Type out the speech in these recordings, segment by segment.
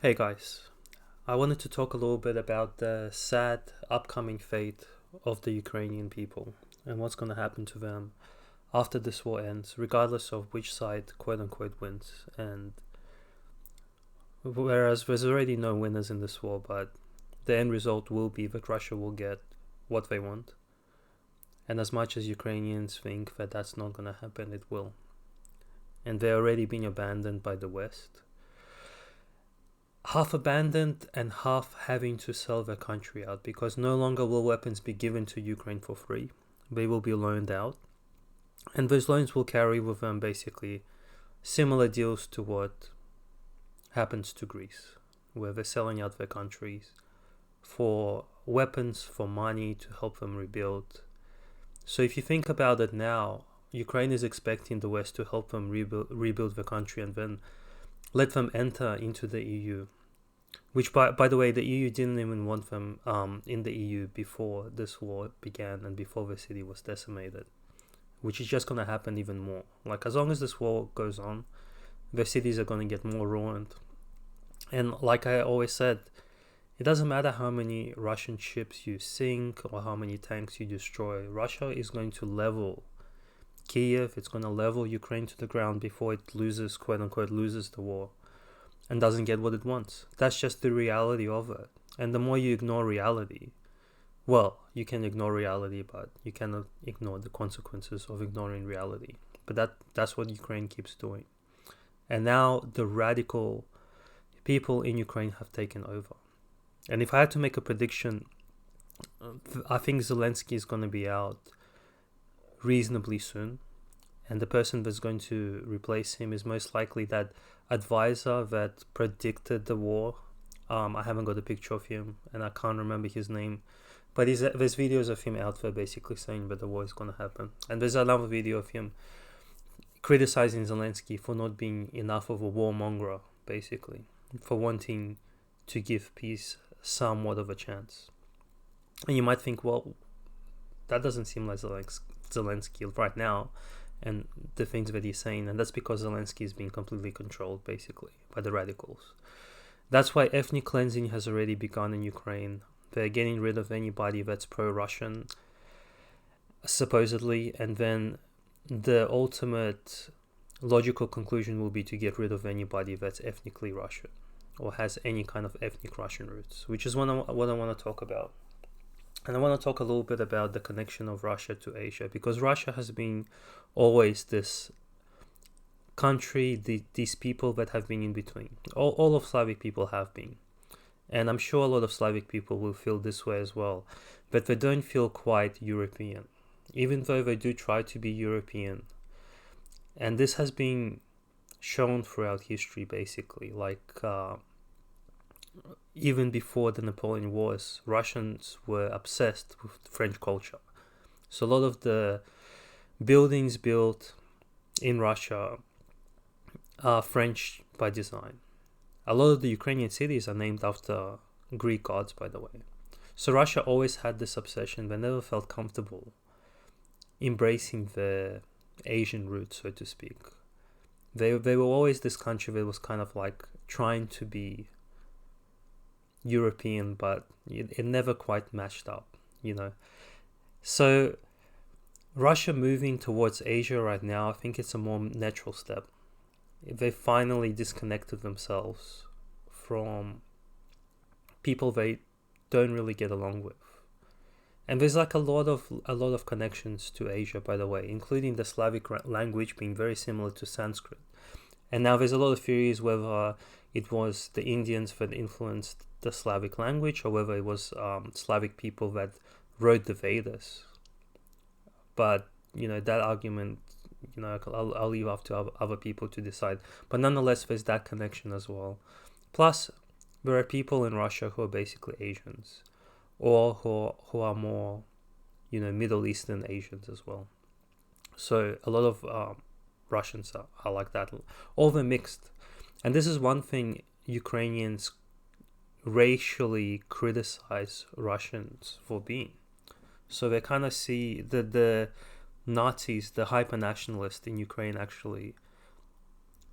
Hey guys, I wanted to talk a little bit about the sad upcoming fate of the Ukrainian people and what's going to happen to them after this war ends, regardless of which side quote unquote wins. And whereas there's already no winners in this war, but the end result will be that Russia will get what they want. And as much as Ukrainians think that that's not going to happen, it will. And they're already being abandoned by the West, half abandoned and half having to sell their country out, because no longer will weapons be given to Ukraine for free. They will be loaned out, and those loans will carry with them basically similar deals to what happens to Greece, where they're selling out their countries for weapons, for money to help them rebuild. So if you think about it now, Ukraine is expecting the West to help them rebuild the country and then let them enter into the EU. Which, by the way, the EU didn't even want them in the EU before this war began and before the city was decimated, which is just going to happen even more. Like, as long as this war goes on, the cities are going to get more ruined. And like I always said, it doesn't matter how many Russian ships you sink or how many tanks you destroy. Russia is going to level Kiev, it's going to level Ukraine to the ground before it loses, quote unquote, loses the war and doesn't get what it wants. That's just the reality of it. And the more you ignore reality, well, you can ignore reality, but you cannot ignore the consequences of ignoring reality. But that's what Ukraine keeps doing. And now the radical people in Ukraine have taken over. And if I had to make a prediction, I think Zelensky is going to be out reasonably soon. And the person that's going to replace him is most likely that advisor that predicted the war. I haven't got a picture of him and I can't remember his name, but there's videos of him out there basically saying that the war is going to happen. And there's another video of him criticizing Zelensky for not being enough of a warmonger, basically, for wanting to give peace somewhat of a chance. And you might think, well, that doesn't seem like Zelensky right now and the things that he's saying, and that's because Zelensky is being completely controlled basically by the radicals. That's why ethnic cleansing has already begun in Ukraine. They're getting rid of anybody that's pro-Russian, supposedly, and then the ultimate logical conclusion will be to get rid of anybody that's ethnically Russian or has any kind of ethnic Russian roots, which is what I want to talk about. And I want to talk a little bit about the connection of Russia to Asia, because Russia has been always this country, these people that have been in between. All of Slavic people have been. And I'm sure a lot of Slavic people will feel this way as well. But they don't feel quite European, even though they do try to be European. And this has been shown throughout history, basically. Even before the Napoleon Wars, Russians were obsessed with French culture. So a lot of the buildings built in Russia are French by design. A lot of the Ukrainian cities are named after Greek gods, by the way. So Russia always had this obsession. They never felt comfortable embracing the Asian roots, so to speak. They were always this country that was kind of like trying to be European, but it never quite matched up, you know. So Russia moving towards Asia right now, I think it's a more natural step. They finally disconnected themselves from people they don't really get along with. And there's like a lot of connections to Asia, by the way, including the Slavic language being very similar to Sanskrit. And now there's a lot of theories whether it was the Indians that influenced the Slavic language or whether it was Slavic people that wrote the Vedas. But, that argument, I'll leave up to other people to decide. But nonetheless, there's that connection as well. Plus, there are people in Russia who are basically Asians, or who are more, Middle Eastern Asians as well. So a lot of Russians are like that. All the mixed. And this is one thing Ukrainians racially criticize Russians for being. So they kind of see the Nazis, the hyper-nationalists in Ukraine actually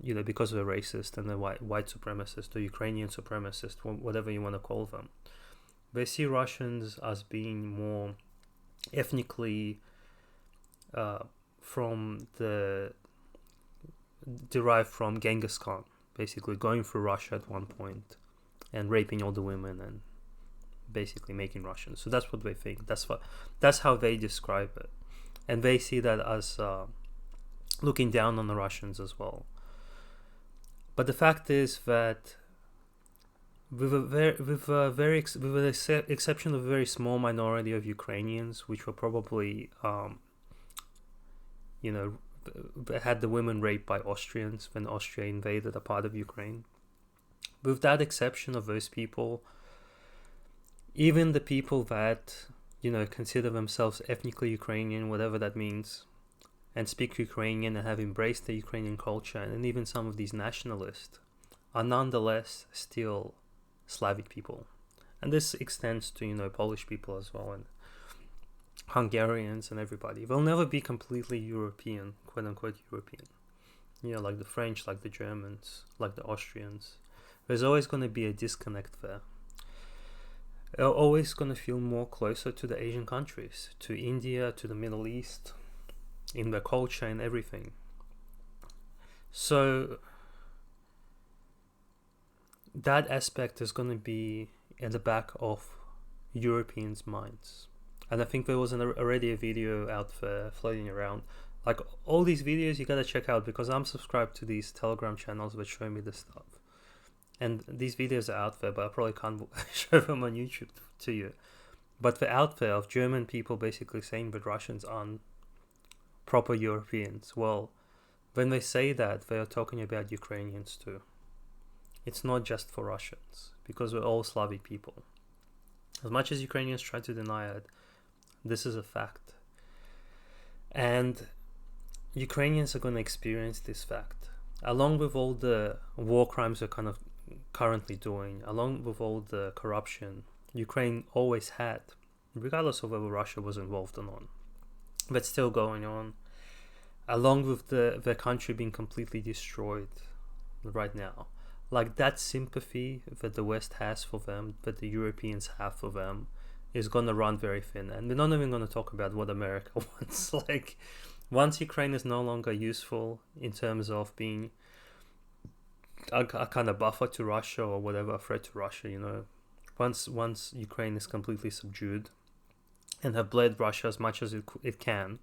because they're racist and they're white supremacist or Ukrainian supremacist, whatever you want to call them. They see Russians as being more ethnically derived from Genghis Khan, basically going through Russia at one point and raping all the women and basically making Russians. So that's what they think. That's how they describe it, and they see that as looking down on the Russians as well. But the fact is that with the exception of a very small minority of Ukrainians, which were probably had the women raped by Austrians when Austria invaded a part of Ukraine. With that exception of those people, even the people that consider themselves ethnically Ukrainian, whatever that means, and speak Ukrainian and have embraced the Ukrainian culture, and even some of these nationalists are nonetheless still Slavic people. And this extends to Polish people as well, and Hungarians and everybody. They'll never be completely European, quote unquote European. Like the French, like the Germans, like the Austrians. There's always going to be a disconnect there. They're always going to feel more closer to the Asian countries, to India, to the Middle East, in their culture and everything. So that aspect is going to be at the back of Europeans' minds. And I think there was already a video out there floating around. Like, all these videos you gotta check out, because I'm subscribed to these Telegram channels that show me this stuff. And these videos are out there, but I probably can't show them on YouTube to you. But they're out there of German people basically saying that Russians aren't proper Europeans. Well, when they say that, they are talking about Ukrainians too. It's not just for Russians, because we're all Slavic people. As much as Ukrainians try to deny it, this is a fact. And Ukrainians are going to experience this fact. Along with all the war crimes they're kind of currently doing, along with all the corruption Ukraine always had, regardless of whether Russia was involved or not, that's still going on, along with their country being completely destroyed right now. Like, that sympathy that the West has for them, that the Europeans have for them, is going to run very thin. And we're not even going to talk about what America wants. Like, once Ukraine is no longer useful in terms of being a kind of buffer to Russia or whatever, a threat to Russia, once Ukraine is completely subdued and have bled Russia as much as it can,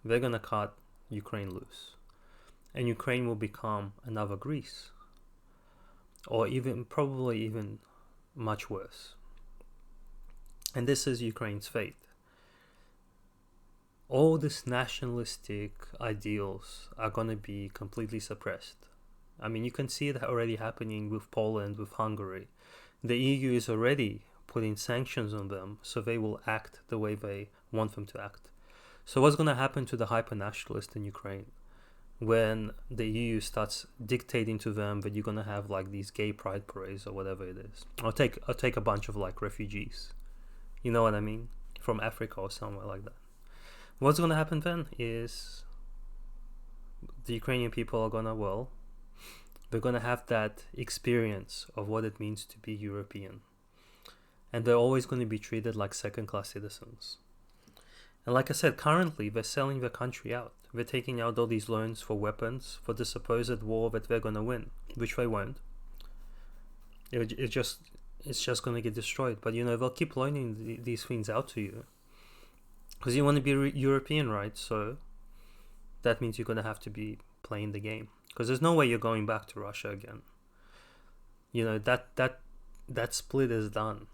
they're going to cut Ukraine loose. And Ukraine will become another Greece. Or probably even much worse. And this is Ukraine's fate. All these nationalistic ideals are going to be completely suppressed. I mean, you can see it already happening with Poland, with Hungary. The EU is already putting sanctions on them, so they will act the way they want them to act. So what's going to happen to the hyper-nationalists in Ukraine when the EU starts dictating to them that you're going to have like these gay pride parades or whatever it is? I'll take a bunch of like refugees, you know what I mean, from Africa or somewhere like that. What's going to happen then is the Ukrainian people are going to, they're going to have that experience of what it means to be European. And they're always going to be treated like second-class citizens. And like I said, currently they're selling their country out. They're taking out all these loans for weapons for the supposed war that they're going to win, which they won't. It's just going to get destroyed. But they'll keep loaning these things out to you because you want to be European, right? So that means you're going to have to be playing the game, because there's no way you're going back to Russia again. That split is done,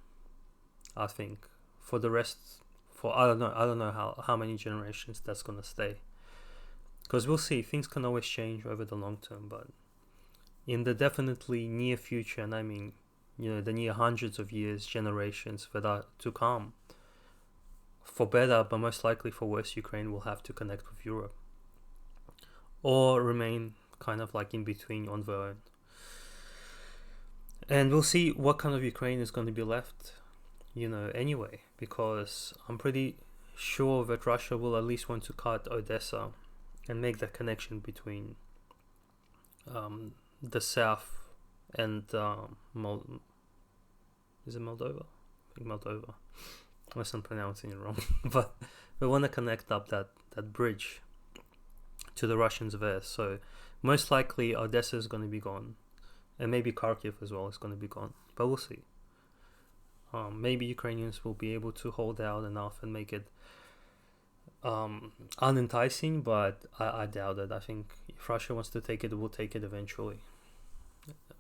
I think. For the rest, I don't know how many generations that's going to stay. Because we'll see, things can always change over the long term, but in the definitely near future, and I mean, the near hundreds of years, generations that are to come, for better, but most likely for worse, Ukraine will have to connect with Europe. Or remain kind of like in between on their own. And we'll see what kind of Ukraine is going to be left, anyway, because I'm pretty sure that Russia will at least want to cut Odessa and make that connection between the south and is it Moldova? I think Moldova. Unless I'm pronouncing it wrong. But we want to connect up that bridge to the Russians there. So most likely Odessa is going to be gone. And maybe Kharkiv as well is going to be gone. But we'll see. Maybe Ukrainians will be able to hold out enough and make it unenticing, but I doubt it. I think if Russia wants to take it, it will take it eventually.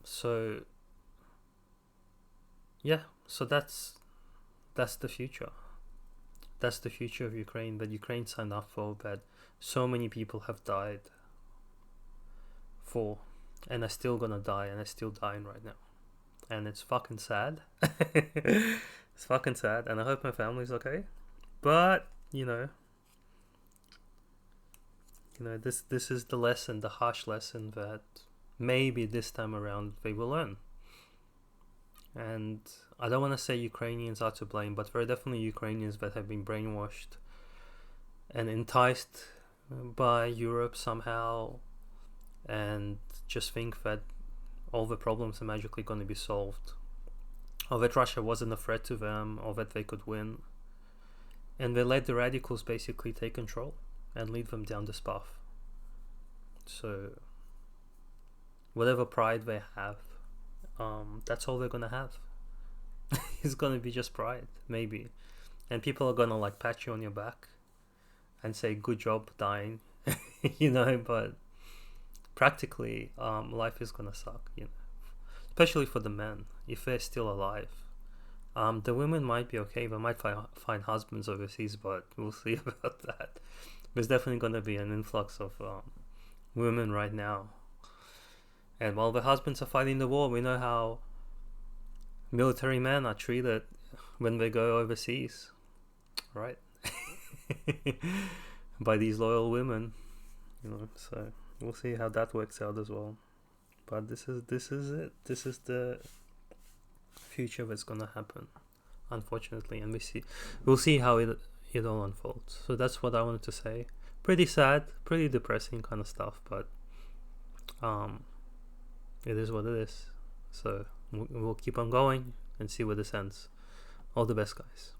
So yeah, so that's the future. That's the future of Ukraine that Ukraine signed up for, that so many people have died for, and are still gonna die, and are still dying right now. And it's fucking sad. It's fucking sad, and I hope my family's okay. But this is the lesson, the harsh lesson that maybe this time around they will learn. And I don't want to say Ukrainians are to blame, but there are definitely Ukrainians that have been brainwashed and enticed by Europe somehow, and just think that all the problems are magically going to be solved, or that Russia wasn't a threat to them, or that they could win. And they let the radicals basically take control and lead them down this path. So whatever pride they have, that's all they're gonna have. It's gonna be just pride, maybe. And people are gonna like pat you on your back and say good job dying. But practically life is gonna suck, especially for the men if they're still alive. The women might be okay, they might find husbands overseas, but we'll see about that. There's definitely gonna be an influx of women right now. And while the husbands are fighting the war, we know how military men are treated when they go overseas, right? By these loyal women, so we'll see how that works out as well. But this is it. This is the future that's gonna happen, unfortunately, and we'll see how it all unfolds. So that's what I wanted to say. Pretty sad, pretty depressing kind of stuff, but it is what it is. So we'll keep on going and see where this ends. All the best, guys.